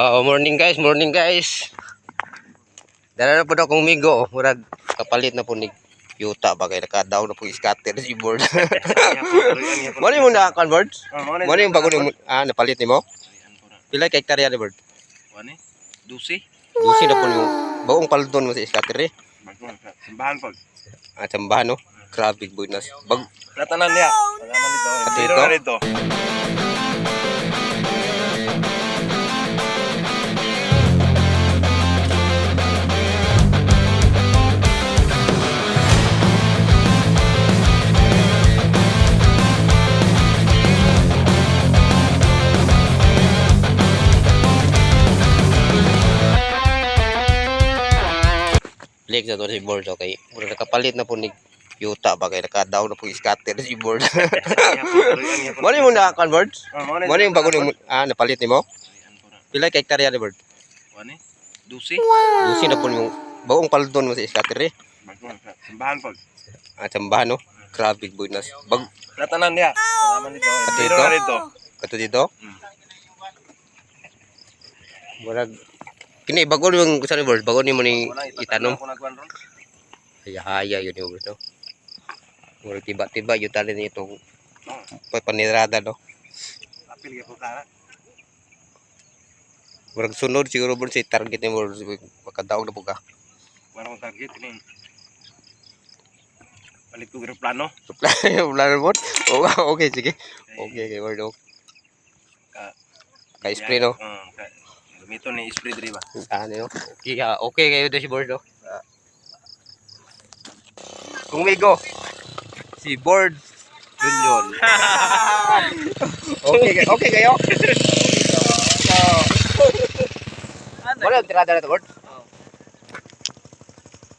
Morning guys. Dala na po na kong migo. Murag kapalit na po ni yuta ba kay nakadaw na po scatter si board. Mo ni mo na convert? Mo ni bago ni napalit nimo? Pila kay hektarya ni board? Wani? Dusi? Dusi na po yung baong paldon mo sa scatter eh. Simbahan po. Sambahan no. Grabe boy nas. Bag Ratanan niya. Pagkaman dito. Flex na to si board okay. Mura nakapalit na po ni yuta ba kay nakadaw na po scatter si board. Mo ni mo na convert? Mo ni bago ni napalit nimo? Pila kay hektarya ni board? Wani? Dusi? Dusi na po yung baong paldon mo sa scatter eh. Simbahan po. Sambahan no. Grabe boy nas. Bag Ratanan niya. Pagkaman dito. Kato dito. Murag kini bago yung sa ni board, bago ni mo ni itanom. Haya yun yung no. Murag tiba-tiba yung talin nitong panirada no. Apil ka po tara. Murag sunod siguro board si target ni board makadaog na po ka. Wala kong target ini. Balik ko plano. Plano board. Okay sige. Okay board okay. Ka spray no. Gamito ni spray diri ba? Ano okay kayo si board no. Kumigo si board Union. Okay kayo. Wala tirada na to board.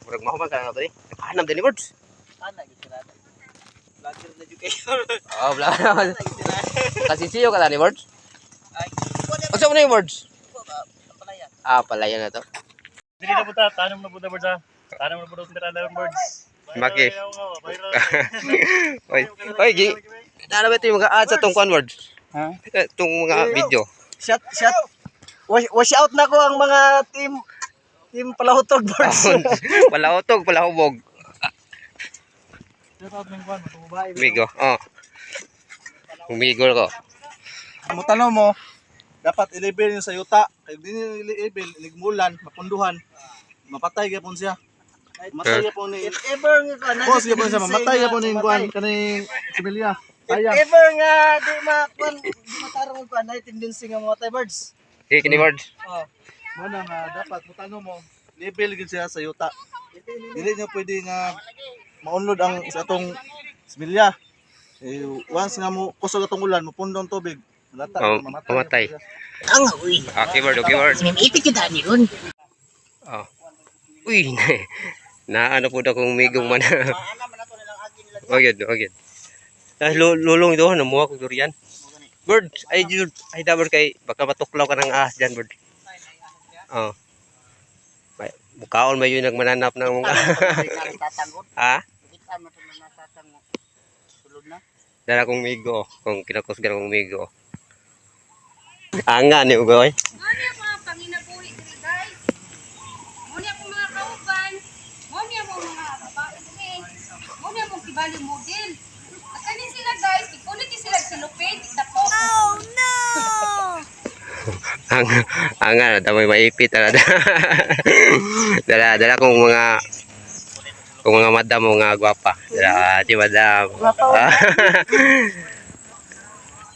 Murag mahuman ka na to ni. Hanam din ni board. Ana gitirada. Vlogger na jud kayo. Vlogger. Kasi siyo ka ni board. Ay, Unsa man yung board? palayan. Palayan na to. Dili na puta, tanong na puta birds ha. Tanong na puta tirada ng birds. Maki. Oy, ano ba ito yung mga ads sa tong conward? Ha? Itong mga video. Shot. Wash out na ko ang mga team palahutog birds. Palahutog, palahubog. Migo. Humigo ko. Mo tanong mo, dapat i-level niyo sa yuta. Kaya di niyo i-level, iligmulan, mapunduhan, mapatay gyapon siya. Mamatay gyapon ni. If ever nga na. Boss gyapon siya, mamatay gyapon ni kuan kaning similya. If Sayang. ever nga di matarong ko na tendency nga mga birds. Sige, kini word. Oh. Mo na nga dapat mo tanong mo, level gid siya sa yuta. Dili niyo pwede nga maunlod ang sa atong similya. Once nga mo kusog atong ulan, mapundong tubig. Mamatay. Ang uy. Okay word. Sinimipit kita ni ron. Uy, na ano po na kung migong man. Okay. Lulong ito, namuha ko durian. Bird, ay dabar kay baka matuklaw ka ng ahas dyan, bird. Mukaon ba yun nagmananap ng mga ha? Dala kong migo, kung kinakusgan kong migo. Anga ni Ugoy. Muna mga panginabuhi diri guys. Muna po mga kauban. Muna mo mga babae diri. Muna mo kibali model. At kani sila guys, ikunit sila silupin, dako. Oh no. Anga na tamoy maipit na. Dala kong mga madam mga gwapa. Dala si madam.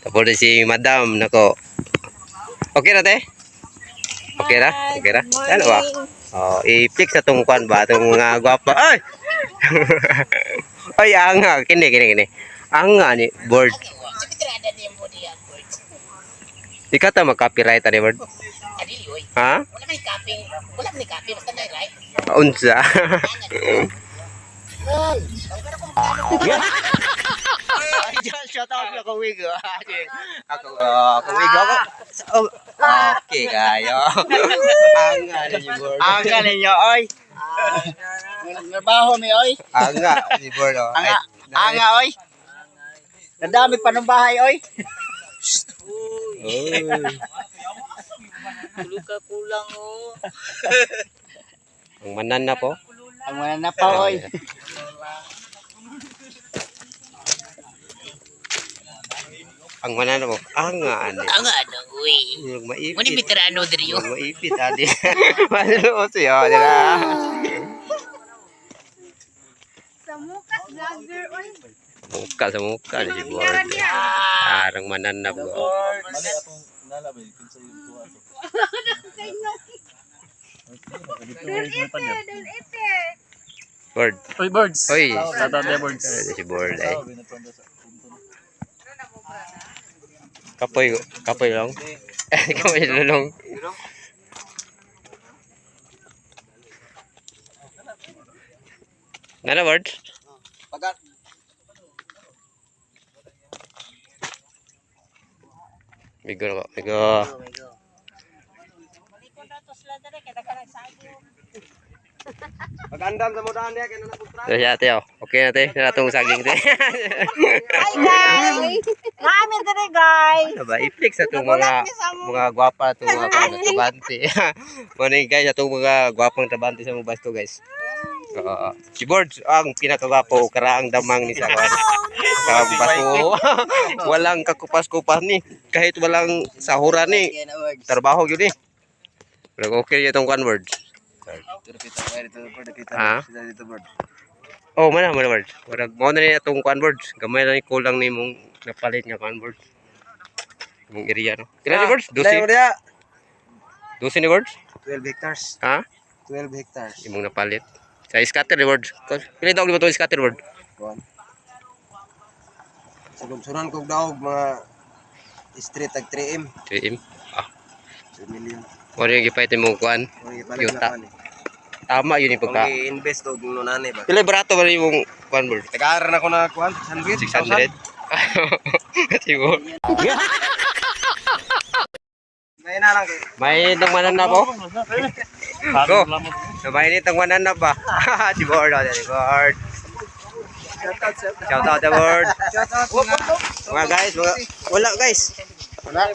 Tapos si madam nako. Okay na te? Okay na? Ano ba? I-fix sa tong kwan ba? Itong mga gwapa. Ay! Ay, anga. Kini. Anga ni board. Tirada ni mo diya birds. Di ka ta mag-copyright ni board? Adili oy. Ha? Wala may copy. Wala may copy basta na right. Unsa? Shout out na kong wigo. Ako wigo ako. Okay kayo. Anga ninyo board. Anga ninyo oy. Trabaho mi oy. Anga ni board. Anga oy. Nadami pa ng bahay oy. Uy. Ang manan na po. Ang wala na pa, oy. Ang manan na po. Ang nga, ani. Ang ano, uy. Yung Muna maipit. veterano diri yo. Yung maipit, ani. Manuot siya, di ba? Sa mukas vlogger oy. Muka sa muka na si Bord. Ngaran niya. Arang manan na po. Mali atong nalabay kinsa yung tuwa to. Don't ite. Bord. Uy, birds. Oy. Shout out there, birds. Si Bord ay. Sabi na panda sa punto na. Kapoy lang. Kapoy lulong. Nana Bord? Pagat. Migo na po. Migo. Magandam sa mudahan niya kay naputra. So siya ate oh. Okay na te. Natong saging te. Hi guys. Kami dire guys. Ano ba? I-flex atong mga gwapa atong mga tabante. Morning guys atong mga gwapang tabante sa mga basto guys. Si Bord ang pinakagwapo karaang damang ni sa kwan. Basto. Walang kakupas-kupas ni. Kahit walang sahuran ni. Trabaho gyud ni. Pero okay yung itong kwan Bord. Ha? Oh, mana Bord. Warag mo na ni atong kwan Bord. Gamay na ni kulang ni mong napalit nga kwan Bord. Mong area no. Kila ni Bord? 12. 12 ni Bord? 12 hectares. Ha? 12 hectares. Imong napalit. Sa scatter ni Bord. Pila daw mo to scatter Bord? Sunan kog daog mga street tag 3M. 3M. 2 million. Mo rin gipait mo kwan. Yuta. Tama yun yung pagka. Invest og nunane ba. Pila barato ba ni mong kwan Bord? Tagaran ako na kuan 600. 600. Siguro. May na lang kay. May nagmanan na po. Go. Parang lamot. Sabay ni tangwanan na ba? Si Bord, si Bord. Shout out the Bord. Mga guys, wala guys. Wala.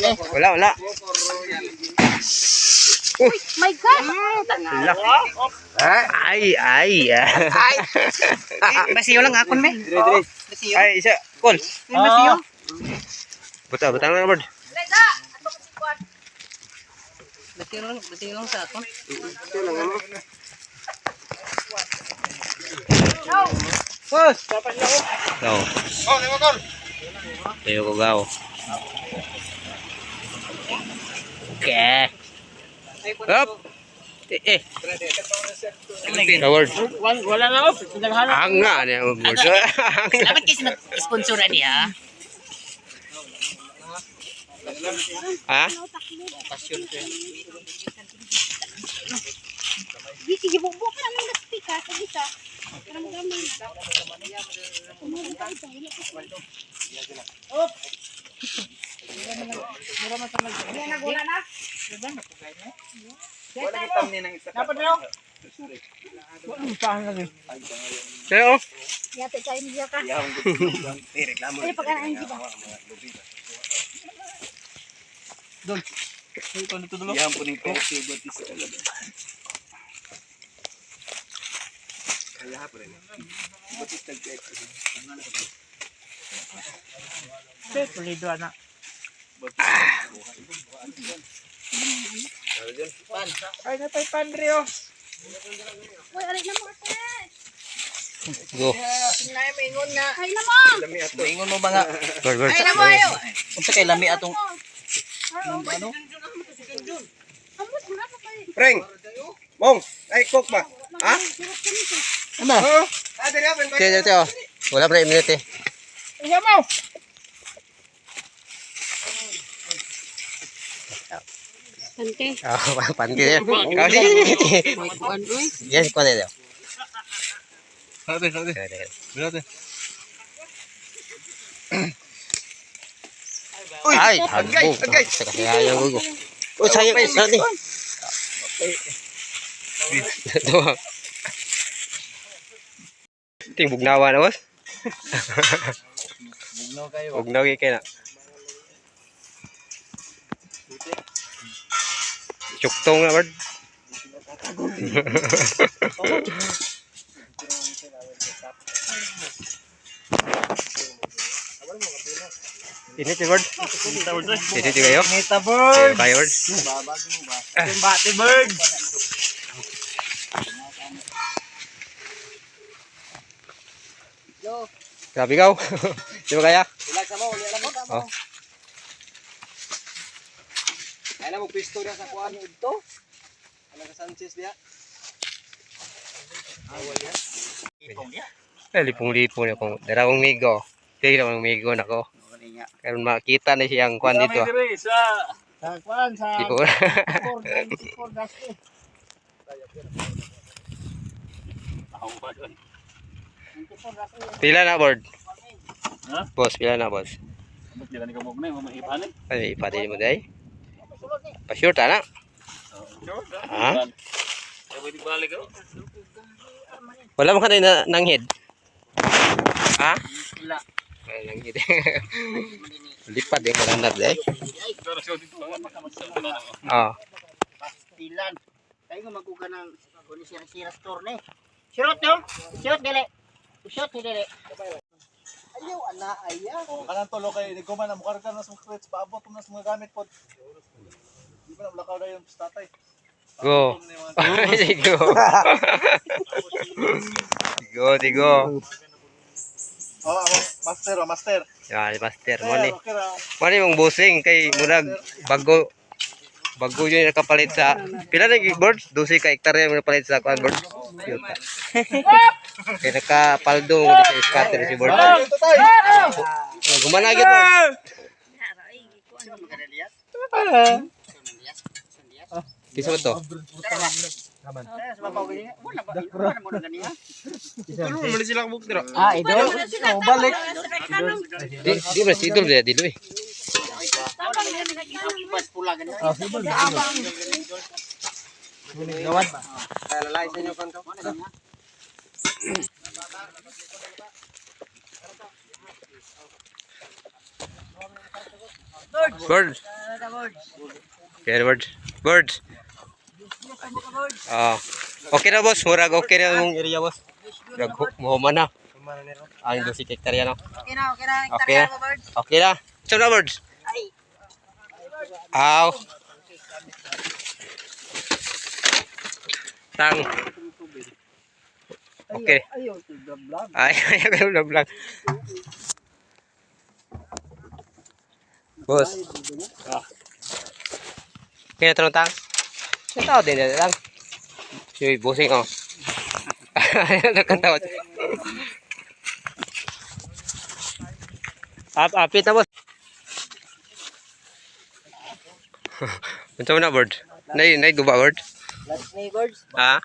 My God. Wala. Ay. Basiyo lang akon me. Ay, isa. Cool. Basiyo. Butang na Bord. Lega. Ato ko si Kwan. Basiyo lang sa akon. Go. Tayo ko gaw. Okay. Up. Bord. Wala na op. Ang nga niya Bord. Dapat kasi nag-sponsoran niya. Ha? Sige, bubuk na mo na-speak ha. Sige sa. Para magamay na. Wala na? Pero, Yate tayo niya ka. Ay, pagkanain di ba? Yan po ni Coke Batista talaga. Uy, aray na mo ate. go. Ay na mo. Ingon mo ba nga? Bord. Ay na mo ayo. Unsa kay lami atong Ano? Amos, mura pa kayo. Preng. Mong, ay cook ba? Ha? Ano? Tiyo. Wala pa na minute eh. Tante. Panti na. Kasi, yes, ko na daw. Sabi. Ay, tagbong. Sa kasayang gugo. Oh, sayang. Saan eh? Doon. Ting bugnawa na, boss. Bugnaw kayo. Bugnaw kayo na. Chuktong na, bird. Init yung bird. Init yung kayo. Nita bird. Kayo bird. Bati bird. Grabe ikaw. Di ba kaya? Relax mo, uli alam mo. Oh. Ay na mo pisto na sa kuan ito. Ano ka Sanchez dia? Lipong-lipong na kung darawang migo. Tignan mo ng migo na ko. Kaya makita na siyang kuan dito. Sa kuan sa Di ko. 494 dasti. Pila na board? Ha? Boss, pila na boss? Ba't di ka ni kamog na yung mamahipanin? Ay, ipati mo day. Pa-sure ta na. Ha? Kaya pwede balik ako. Wala mo ka na nang head. Ha? Wala. Ay, nang head. Lipat din wala na day. Pero siya dito lang. Oh. Pastilan. Kayo nga magkuka ng kuno sira store ni. Shot yo. Shot dili. Shot dili. Ayaw ana aya. Kanang tulo kay di ko man mukarga na sa mga crates paabot na sa mga gamit pod. Di ba na lakaw na yung tatay. Go. Tigo. Tigo. Oh, master. Yan, master mo ni. Okay ra. Mani mong busing kay murag bago yun yung nakapalit sa pila na yung board? 12 ka hektarya yung nakapalit sa kuan board. Yuta. Kaya nakapaldo mo sa scatter si board. Gumana gyud mo. Kisa mo to? Ah, idol. Oh, balik. Di ba si idol dia dilo eh. Gawad ba? Kaya lalay sa inyo kanto. Bird. Okay, bird. Bird. Ah. Okay na boss, murag okay na yung area boss. Murag mo man na. Ang 12 hektarya no. Okay na, okay na. Okay na. Okay na. Ito na bird. Aw. Tang. Okay. Ayaw to vlog. Ay, ayaw na vlog. Boss. Kaya tanong tang. Sa tao din na lang. Si bossing oh. Nakatawa. Apit na boss. Unsa man na bird? Nay guba bird? Clutch ni birds. Ha?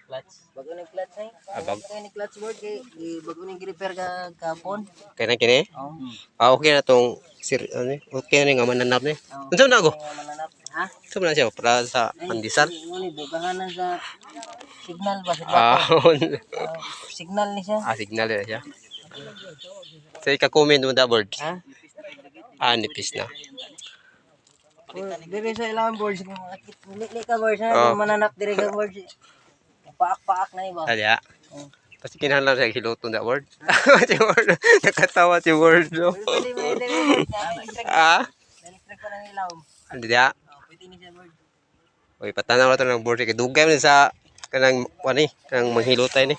Clutch. Bago ni clutch ni. Abag. Bago ni clutch board kay bago ni repair ka kapon. Kaya na kini? Oh. Okay na tong sir ano? Okay na nga mananap ni. Unsa man na go? Mananap. Ha? Unsa man na siya para sa pandesal? Ni bugahanan sa signal ba sa Ah, signal ni siya. signal na siya. Sa ika-comment mo da bird. Ha? Nipis na. Dire sa ilang boards kung likli ka boards Oh. na mananap dire ka boards. Paak-paak na iba. Kaya. Kasi kinahanglan sa hiluton da word. Si word. Nakatawa si word. No? Pwede electric Ah? pa ng ilaw. Ano dia? Pwede ni siya board. Oy, patanaw na to ng board kay dugay man sa kanang wani, kanang manghilotay ni.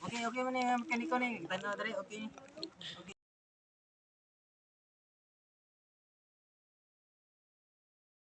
Okay man ni mekaniko ni. Tanaw dire okay.